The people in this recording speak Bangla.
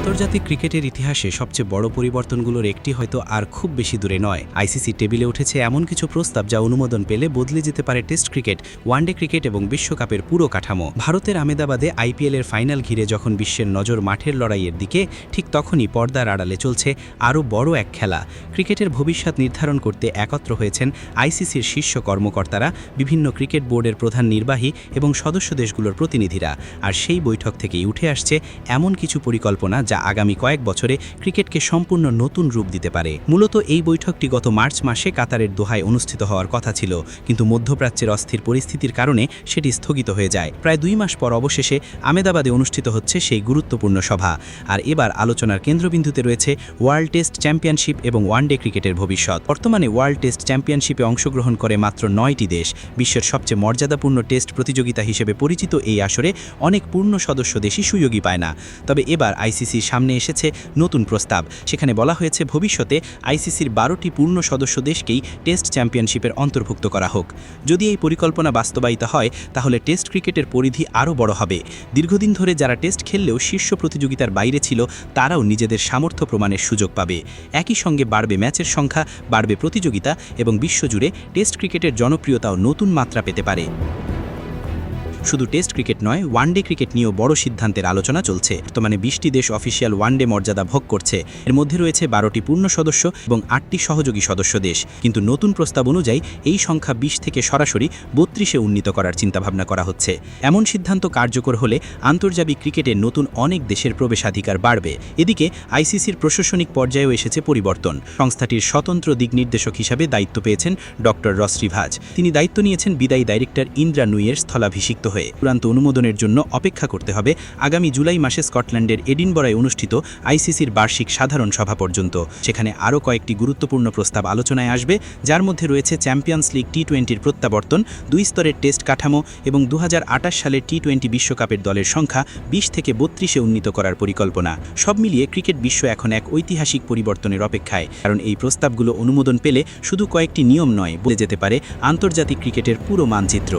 আন্তর্জাতিক ক্রিকেটের ইতিহাসে সবচেয়ে বড় পরিবর্তনগুলোর একটি হয়তো আর খুব বেশি দূরে নয়। আইসিসি টেবিলে উঠেছে এমন কিছু প্রস্তাব যা অনুমোদন পেলে বদলে যেতে পারে টেস্ট ক্রিকেট, ওয়ানডে ক্রিকেট এবং বিশ্বকাপের পুরো কাঠামো। ভারতের আহমেদাবাদে আইপিএলের ফাইনাল ঘিরে যখন বিশ্বের নজর মাঠের লড়াইয়ের দিকে, ঠিক তখনই পর্দার আড়ালে চলছে আরও বড় এক খেলা। ক্রিকেটের ভবিষ্যৎ নির্ধারণ করতে একত্র হয়েছেন আইসিসির শীর্ষ কর্মকর্তারা, বিভিন্ন ক্রিকেট বোর্ডের প্রধান নির্বাহী এবং সদস্য দেশগুলোর প্রতিনিধিরা। আর সেই বৈঠক থেকেই উঠে আসছে এমন কিছু পরিকল্পনা যা আগামী কয়েক বছরে ক্রিকেটকে সম্পূর্ণ নতুন রূপ দিতে পারে। মূলত এই বৈঠকটি গত মার্চ মাসে কাতারের দোহায় অনুষ্ঠিত হওয়ার কথা ছিল, কিন্তু মধ্যপ্রাচ্যের অস্থির পরিস্থিতির কারণে সেটি স্থগিত হয়ে যায়। প্রায় 2 মাস পর অবশেষে আহমেদাবাদে অনুষ্ঠিত হচ্ছে সেই গুরুত্বপূর্ণ সভা। আর এবার আলোচনার কেন্দ্রবিন্দুতে রয়েছে ওয়ার্ল্ড টেস্ট চ্যাম্পিয়নশিপ এবং ওয়ানডে ক্রিকেটের ভবিষ্যৎ। বর্তমানে ওয়ার্ল্ড টেস্ট চ্যাম্পিয়নশিপে অংশগ্রহণ করে মাত্র 9টি দেশ। বিশ্বের সবচেয়ে মর্যাদাপূর্ণ টেস্ট প্রতিযোগিতা হিসেবে পরিচিত এই আসরে অনেক পূর্ণ সদস্য দেশই সুযোগই পায় না। তবে এবার আইসিসির সামনে এসেছে নতুন প্রস্তাব। সেখানে বলা হয়েছে ভবিষ্যতে আইসিসির 12টি পূর্ণ সদস্য দেশকেই টেস্ট চ্যাম্পিয়নশিপের অন্তর্ভুক্ত করা হোক। যদি এই পরিকল্পনা বাস্তবায়িত হয় তাহলে টেস্ট ক্রিকেটের পরিধি আরও বড় হবে। দীর্ঘদিন ধরে যারা টেস্ট খেললেও শীর্ষ প্রতিযোগিতার বাইরে ছিল, তারাও নিজেদের সামর্থ্য প্রমাণের সুযোগ পাবে। একই সঙ্গে বাড়বে ম্যাচের সংখ্যা, বাড়বে প্রতিযোগিতা এবং বিশ্বজুড়ে টেস্ট ক্রিকেটের জনপ্রিয়তাও নতুন মাত্রা পেতে পারে। শুধু টেস্ট ক্রিকেট নয়, ওয়ানডে ক্রিকেট নিয়েও বড় সিদ্ধান্তের আলোচনা চলছে। বর্তমানে 20টি দেশ অফিসিয়াল ওয়ানডে মর্যাদা ভোগ করছে। এর মধ্যে রয়েছে 12টি পূর্ণ সদস্য এবং 8টি সহযোগী সদস্য দেশ। কিন্তু নতুন প্রস্তাব অনুযায়ী এই সংখ্যা 20 থেকে সরাসরি 32-এ উন্নীত করার চিন্তাভাবনা করা হচ্ছে। এমন সিদ্ধান্ত কার্যকর হলে আন্তর্জাতিক ক্রিকেটে নতুন অনেক দেশের প্রবেশাধিকার বাড়বে। এদিকে আইসিসির প্রশাসনিক পর্যায়েও এসেছে পরিবর্তন। সংস্থাটির স্বতন্ত্র দিক নির্দেশক হিসাবে দায়িত্ব পেয়েছেন ডক্টর রসরিভাজ। তিনি দায়িত্ব নিয়েছেন বিদায়ী ডাইরেক্টর ইন্দ্রা নুইয়ের স্থলাভিষিক্ত হয়ে। চূড়ান্ত অনুমোদনের জন্য অপেক্ষা করতে হবে আগামী জুলাই মাসে স্কটল্যান্ডের এডিনবরায় অনুষ্ঠিত আইসিসির বার্ষিক সাধারণ সভা পর্যন্ত। সেখানে আরও কয়েকটি গুরুত্বপূর্ণ প্রস্তাব আলোচনায় আসবে, যার মধ্যে রয়েছে চ্যাম্পিয়ন্স লিগ টি-20-র প্রত্যাবর্তন, 2 স্তরের টেস্ট কাঠামো এবং 2028 সালের টি-20 বিশ্বকাপের দলের সংখ্যা 20 থেকে 32-এ উন্নীত করার পরিকল্পনা। সব মিলিয়ে ক্রিকেট বিশ্ব এখন এক ঐতিহাসিক পরিবর্তনের অপেক্ষায়, কারণ এই প্রস্তাবগুলো অনুমোদন পেলে শুধু কয়েকটি নিয়ম নয়, বদলে যেতে পারে আন্তর্জাতিক ক্রিকেটের পুরো মানচিত্র।